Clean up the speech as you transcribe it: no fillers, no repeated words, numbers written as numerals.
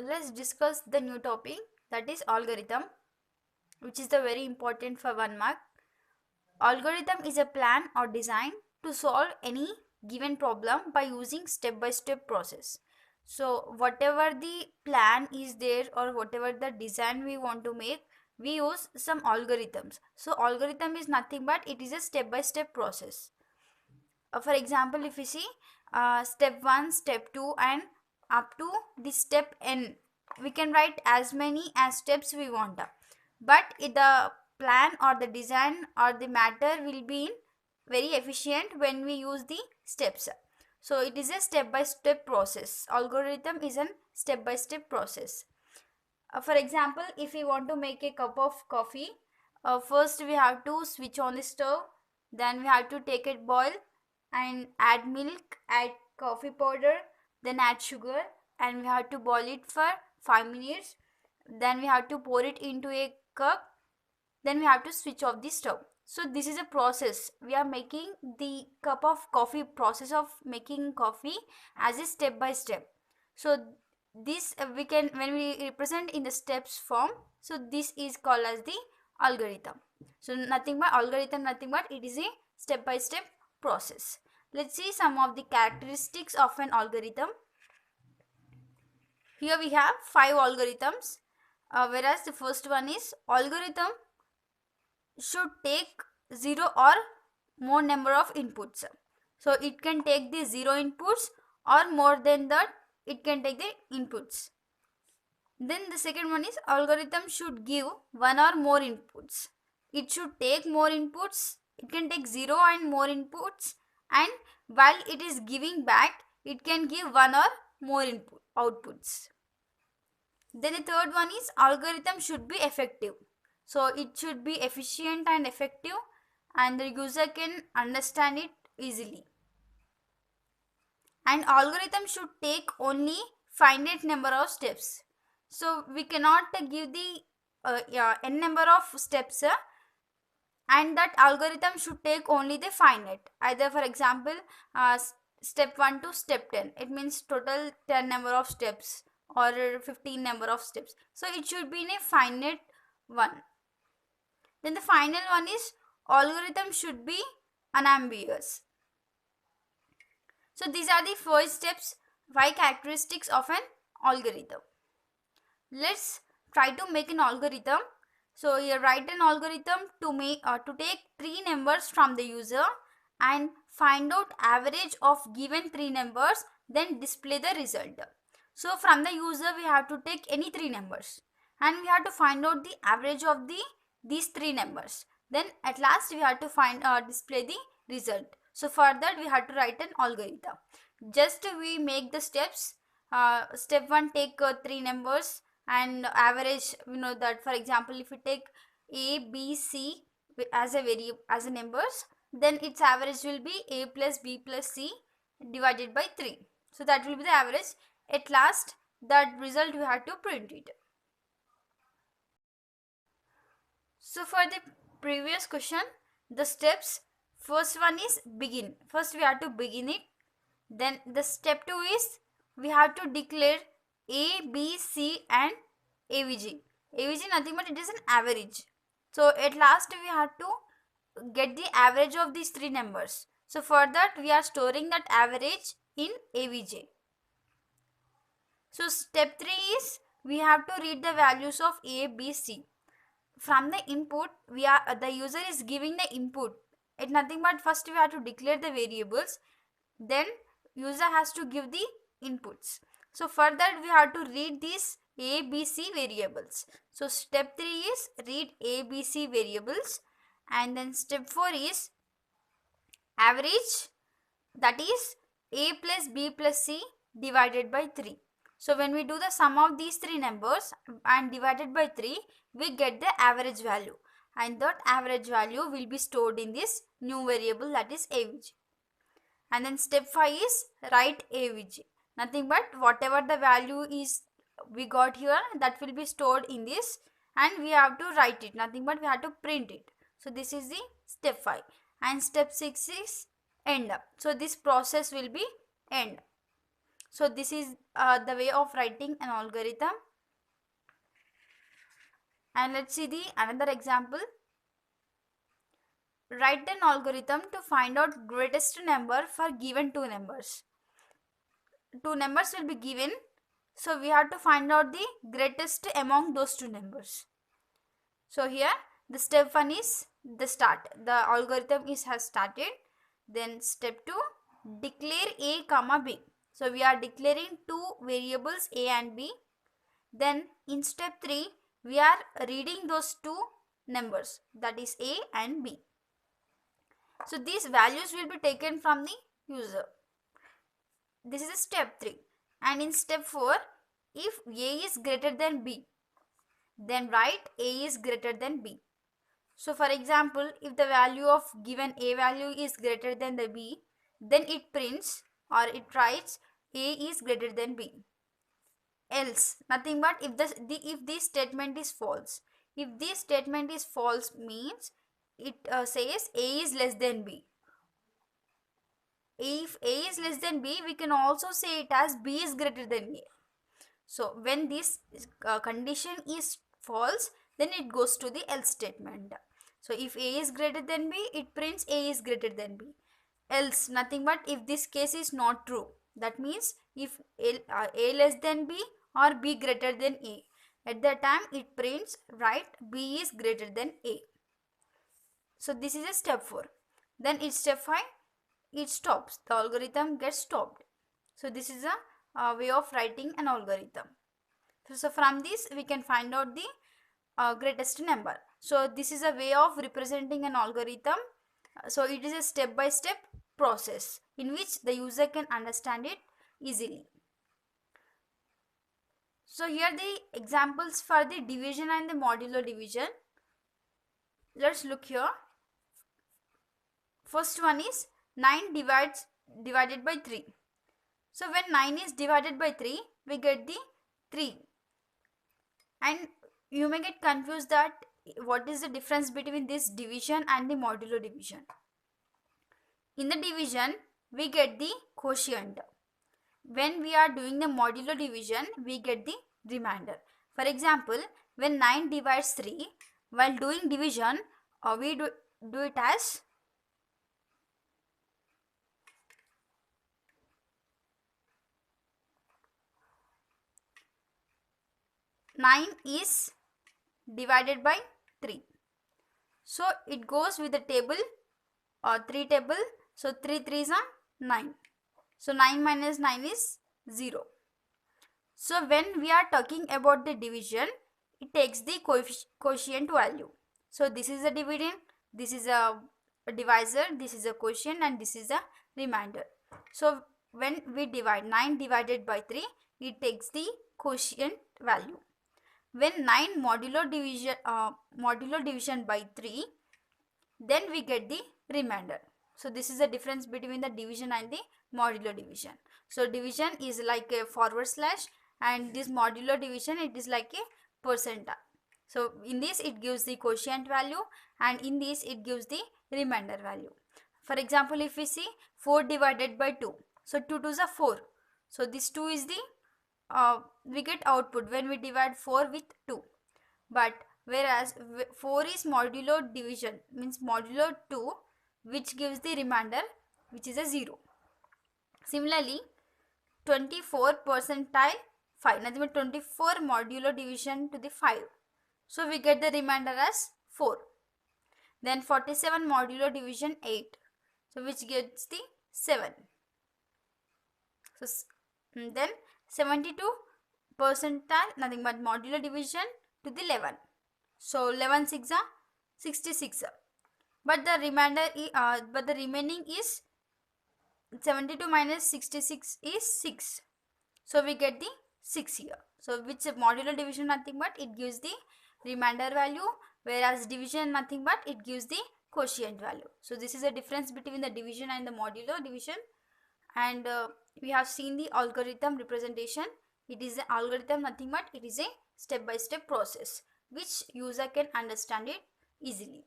let's discuss the new topic, that is algorithm, which is the very important for 1 mark. Algorithm is a plan or design to solve any given problem by using step by step process. So whatever the plan is there or whatever the design we want to make, we use some algorithms. So algorithm is nothing but it is a step by step process. For example, if you see step 1, step 2 and up to the step n, we can write as many as steps we want, but the plan or the design or the matter will be very efficient when we use the steps. So it is a step by step process. Algorithm is a step by step process. For example, if we want to make a cup of coffee, first we have to switch on the stove, then we have to take it boil and add milk, add coffee powder, then add sugar, and we have to boil it for 5 minutes. Then we have to pour it into a cup, then we have to switch off the stove. So this is a process. We are making the cup of coffee, process of making coffee as a step by step. So this we can, when we represent in the steps form, so this is called as the algorithm. So nothing but algorithm, nothing but it is a step by step process. Let's see some of the characteristics of an algorithm. Here we have 5 algorithms, whereas the first one is algorithm should take 0 or more number of inputs. So it can take the 0 inputs, or more than that it can take the inputs. Then the second one is algorithm should give 1 or more inputs. It should take more inputs. It can take 0 and more inputs, and while it is giving back, it can give 1 or more outputs. Then the third one is algorithm should be effective. So it should be efficient and effective, and the user can understand it easily. And algorithm should take only finite number of steps. So we cannot give the n number of steps, and that algorithm should take only the finite. Either, for example, step 1 to step 10, it means total 10 number of steps or 15 number of steps. So it should be in a finite one. Then the final one is algorithm should be unambiguous. So these are the 5 steps, 5 characteristics of an algorithm. Let's try to make an algorithm. So you write an algorithm to take 3 numbers from the user and find out average of given 3 numbers, then display the result. So from the user we have to take any 3 numbers and we have to find out the average of these 3 numbers. Then at last we have to display the result. So for that we have to write an algorithm. Just we make the steps. Step 1 take 3 numbers and average, that for example if we take a, b, c as a variable, as a numbers, then its average will be a plus b plus c divided by 3. So that will be the average. At last that result we have to print it. So for the previous question, the steps, first one is begin. First we have to begin it. Then the step 2 is we have to declare a, b, c and avg. Avg nothing but it is an average. So at last we have to get the average of these 3 numbers. So for that we are storing that average in avg. So step 3 is we have to read the values of a, b, c. From the input, the user is giving the input. It's nothing but first we have to declare the variables, then user has to give the inputs. So for that we have to read these a, b, c variables. So step 3 is read a, b, c variables, and then step 4 is average, that is a plus b plus c divided by 3. So when we do the sum of these 3 numbers and divided by 3, we get the average value, and that average value will be stored in this new variable, that is avg. And then step 5 is write avg. Nothing but whatever the value is we got here, that will be stored in this, and we have to write it. Nothing but we have to print it. So this is the step 5. And step 6 is end up. So this process will be end. So this is the way of writing an algorithm. And let's see the another example. Write an algorithm to find out greatest number for given two numbers. Two numbers will be given, so we have to find out the greatest among those two numbers. So here the step 1 is the start. The algorithm has started. Then step 2, declare a comma b. So we are declaring two variables a and b. Then in step 3 we are reading those two numbers, that is a and b. So these values will be taken from the user. This is step 3. And in step 4, if a is greater than b, then write a is greater than b. So for example, if the value of given a value is greater than the b, then it prints or it writes a is greater than b. Else, nothing but if this statement is false. If this statement is false means it says a is less than b. If a is less than b, we can also say it as b is greater than a. So when this condition is false, then it goes to the else statement. So if a is greater than b, it prints a is greater than b. Else, nothing but if this case is not true. That means if a less than b or b greater than a. At that time it prints write b is greater than a. So this is a step 4. Then it's step 5. It stops. The algorithm gets stopped. So this is a way of writing an algorithm. So from this we can find out the greatest number. So this is a way of representing an algorithm. So it is a step-by-step process in which the user can understand it easily. So here the examples for the division and the modulo division. Let's look here. First one is 9 divided by 3. So when 9 is divided by 3, we get the 3. And you may get confused that what is the difference between this division and the modulo division. In the division, we get the quotient. When we are doing the modulo division, we get the remainder. For example, when 9 divides 3, while doing division, we do it as 9 is divided by 3. So it goes with the table or 3 table. So 3 3s are 9. So 9 minus 9 is 0. So when we are talking about the division, it takes the quotient value. So this is a dividend, this is a divisor, this is a quotient, and this is a remainder. So when we divide 9 divided by 3, it takes the quotient value. When 9 modulo division by 3, then we get the remainder. So this is the difference between the division and the modulo division. So division is like a forward slash, and this modulo division, it is like a percentile. So in this it gives the quotient value, and in this it gives the remainder value. For example, if we see 4 divided by 2, so 2 2s are 4. So this 2 is the we get output when we divide 4 with 2. But whereas 4 is modulo division, means modulo 2, which gives the remainder, which is a 0. Similarly, 24 percentile 5, nothing but 24 modulo division to the 5. So we get the remainder as 4. Then 47 modulo division 8, so which gets the 7. So then 72 percentile, nothing but modulo division to the 11. So 11 6 are 66. But the remainder but the remaining is 72 minus 66 is 6. So we get the 6 here. So which modulo division, nothing but it gives the remainder value, whereas division nothing but it gives the quotient value. So this is the difference between the division and the modulo division. And we have seen the algorithm representation. It is an algorithm, nothing but it is a step-by-step process which user can understand it easily.